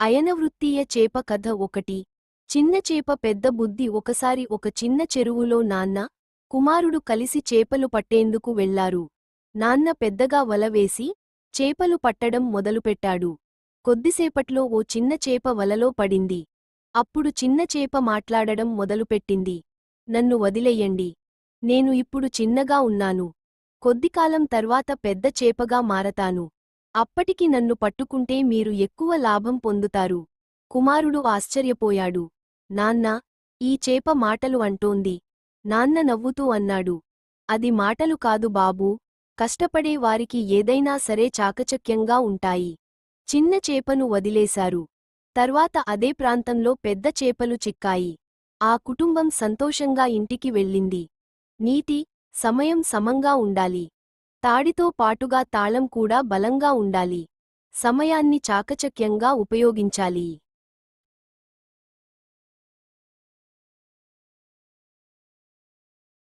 అయనవృత్తీయ చేప కథ ఒకటి. చిన్న చేప పెద్ద బుద్ధి. ఒకసారి ఒక చిన్న చెరువులో నాన్న, కుమారుడు కలిసి చేపలు పట్టేందుకు వెళ్లారు. నాన్న పెద్దగా వల వేసి చేపలు పట్టడం మొదలుపెట్టాడు. కొద్దిసేపట్లో ఓ చిన్న చేప వలలో పడింది. అప్పుడు చిన్న చేప మాట్లాడడం మొదలుపెట్టింది. నన్ను వదిలెయ్యండి. నేను ఇప్పుడు చిన్నగా ఉన్నాను. కొద్దికాలం తర్వాత పెద్ద చేపగా మారతాను. అప్పటికి నన్ను పట్టుకుంటే మీరు ఎక్కువ లాభం పొందుతారు. కుమారుడు ఆశ్చర్యపోయాడు. నాన్నా, ఈ చేప మాటలు అంటోంది. నాన్న నవ్వుతూ అన్నాడు. అది మాటలు కాదు బాబూ, కష్టపడే వారికి ఏదైనా సరే చాకచక్యంగా ఉంటాయి. చిన్న చేపను వదిలేశారు. తర్వాత అదే ప్రాంతంలో పెద్ద చేపలు చిక్కాయి. ఆ కుటుంబం సంతోషంగా ఇంటికి వెళ్ళింది. నీతి: సమయం సమంగా ఉండాలి. తాడితో పాటుగా తాళం కూడా బలంగా ఉండాలి. సమయాన్ని చాకచక్యంగా ఉపయోగించాలి.